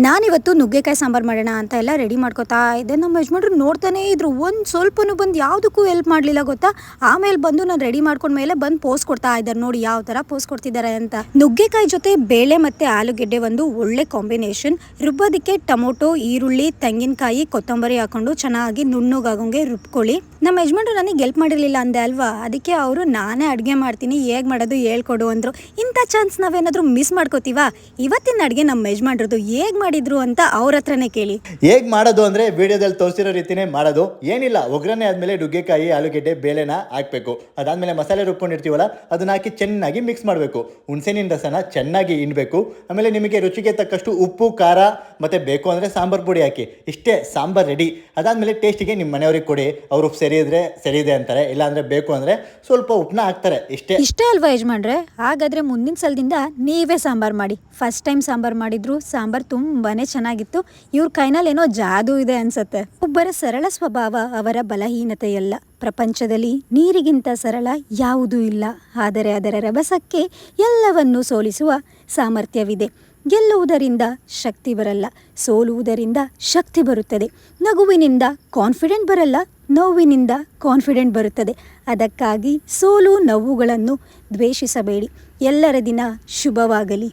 ನಾನಿವತ್ತು ನುಗ್ಗೆಕಾಯಿ ಸಾಂಬಾರು ಮಾಡೋಣ ಅಂತ ಎಲ್ಲ ರೆಡಿ ಮಾಡ್ಕೋತಾ ಇದ್ದೆ. ನಮ್ಮ ಯಜಮಾನ್ರು ನೋಡ್ತಾನೇ ಇದ್ರು. ಒಂದು ಸ್ವಲ್ಪನೂ ಬಂದು ಯಾವುದಕ್ಕೂ ಹೆಲ್ಪ್ ಮಾಡಲಿಲ್ಲ ಗೊತ್ತಾ. ಆಮೇಲೆ ಬಂದು ನಾನು ರೆಡಿ ಮಾಡ್ಕೊಂಡ್ಮೇಲೆ ಬಂದು ಪೋಸ್ ಕೊಡ್ತಾ ಇದ್ದಾರೆ. ನೋಡಿ ಯಾವ ಥರ ಪೋಸ್ ಕೊಡ್ತಿದ್ದಾರೆ ಅಂತ. ನುಗ್ಗೆಕಾಯಿ ಜೊತೆ ಬೇಳೆ ಮತ್ತು ಆಲೂಗೆಡ್ಡೆ ಒಂದು ಒಳ್ಳೆ ಕಾಂಬಿನೇಷನ್. ರುಬ್ಬೋದಕ್ಕೆ ಟೊಮೊಟೊ, ಈರುಳ್ಳಿ, ತೆಂಗಿನಕಾಯಿ, ಕೊತ್ತಂಬರಿ ಹಾಕೊಂಡು ಚೆನ್ನಾಗಿ ನುಣ್ಣಗಾಗೋಂಗೆ ರುಬ್ಕೊಳ್ಳಿ. ನಮ್ಮ ಯಜಮಾನ್ರು ನನಗೆ ಹೆಲ್ಪ್ ಮಾಡಿರಲಿಲ್ಲ ಅಂದೆ ಅಲ್ವಾ, ಅದಕ್ಕೆ ಅವರು ನಾನೇ ಅಡುಗೆ ಮಾಡ್ತೀನಿ ಹೇಗೆ ಮಾಡೋದು ಹೇಳ್ಕೊಡು ಅಂದರು. ಇಂಥ ಚಾನ್ಸ್ ನಾವೇನಾದರೂ ಮಿಸ್ ಮಾಡ್ಕೋತೀವಾ? ಇವತ್ತಿನ ಅಡುಗೆ ನಮ್ಮ ಯಜಮಾನ್ರದ್ದು ಹೇಗೆ ಮಾಡಿದ್ರು ಅಂತ ಅವ್ರ ಹತ್ರನೇ ಕೇಳಿ. ಹೇಗೆ ಮಾಡೋದು ಅಂದರೆ ವಿಡಿಯೋದಲ್ಲಿ ತೋರಿಸಿರೋ ರೀತಿನೇ ಮಾಡೋದು. ಏನಿಲ್ಲ, ಒಗ್ಗರಣೆ ಆದಮೇಲೆ ನುಗ್ಗೆಕಾಯಿ, ಆಲೂಗೆಡ್ಡೆ, ಬೇಳೆನ ಹಾಕಬೇಕು. ಅದಾದಮೇಲೆ ಮಸಾಲೆ ರುಬ್ಕೊಂಡಿರ್ತೀವಲ್ಲ ಅದನ್ನ ಹಾಕಿ ಚೆನ್ನಾಗಿ ಮಿಕ್ಸ್ ಮಾಡಬೇಕು. ಹುಣಸೆನಿನ ರಸನ ಚೆನ್ನಾಗಿ ಹಿಂಡಬೇಕು. ಆಮೇಲೆ ನಿಮಗೆ ರುಚಿಗೆ ತಕ್ಕಷ್ಟು ಉಪ್ಪು, ಖಾರ ಮತ್ತು ಬೇಕು ಅಂದರೆ ಸಾಂಬಾರು ಪುಡಿ ಹಾಕಿ. ಇಷ್ಟೇ, ಸಾಂಬಾರು ರೆಡಿ. ಅದಾದಮೇಲೆ ಟೇಸ್ಟಿಗೆ ನಿಮ್ಮ ಮನೆಯವ್ರಿಗೆ ಕೊಡಿ. ಅವರು ಉಪ್ಪು ಸರಿ ಇದ್ರೆ ಸರಿ ಇದೆ ಅಂತಾರೆ, ಇಲ್ಲಾಂದರೆ ಬೇಕು ಅಂದರೆ ಸ್ವಲ್ಪ ಉಪ್ಪನ್ನ ಹಾಕ್ತಾರೆ. ಇಷ್ಟೇ ಅಲ್ವಾ ಯಜಮಾನ್ರೆ? ಹಾಗಾದರೆ ಮುಂದಿನ ಸಲದಿಂದ ನೀವೇ ಸಾಂಬಾರು ಮಾಡಿ. ಫಸ್ಟ್ ಟೈಮ್ ಸಾಂಬಾರು ಮಾಡಿದ್ರು, ಸಾಂಬಾರು ತುಂಬಾನೇ ಚೆನ್ನಾಗಿತ್ತು. ಇವ್ರ ಕೈನಲ್ಲಿ ಏನೋ ಜಾದೂ ಇದೆ ಅನ್ಸುತ್ತೆ. ಒಬ್ಬರ ಸರಳ ಸ್ವಭಾವ ಅವರ ಬಲಹೀನತೆಯಲ್ಲ. ಪ್ರಪಂಚದಲ್ಲಿ ನೀರಿಗಿಂತ ಸರಳ ಯಾವುದೂ ಇಲ್ಲ. ಆದರೆ ಅದರ ರಭಸಕ್ಕೆ ಎಲ್ಲವನ್ನೂ ಸೋಲಿಸುವ ಸಾಮರ್ಥ್ಯವಿದೆ. ಗೆಲ್ಲುವುದರಿಂದ ಶಕ್ತಿ ಬರಲ್ಲ, ಸೋಲುವುದರಿಂದ ಶಕ್ತಿ ಬರುತ್ತದೆ. ನಗುವಿನಿಂದ ಕಾನ್ಫಿಡೆಂಟ್ ಬರಲ್ಲ, ನೋವಿನಿಂದ ಕಾನ್ಫಿಡೆಂಟ್ ಬರುತ್ತದೆ. ಅದಕ್ಕಾಗಿ ಸೋಲು ನೋವುಗಳನ್ನು ದ್ವೇಷಿಸಬೇಡಿ. ಎಲ್ಲರ ದಿನ ಶುಭವಾಗಲಿ.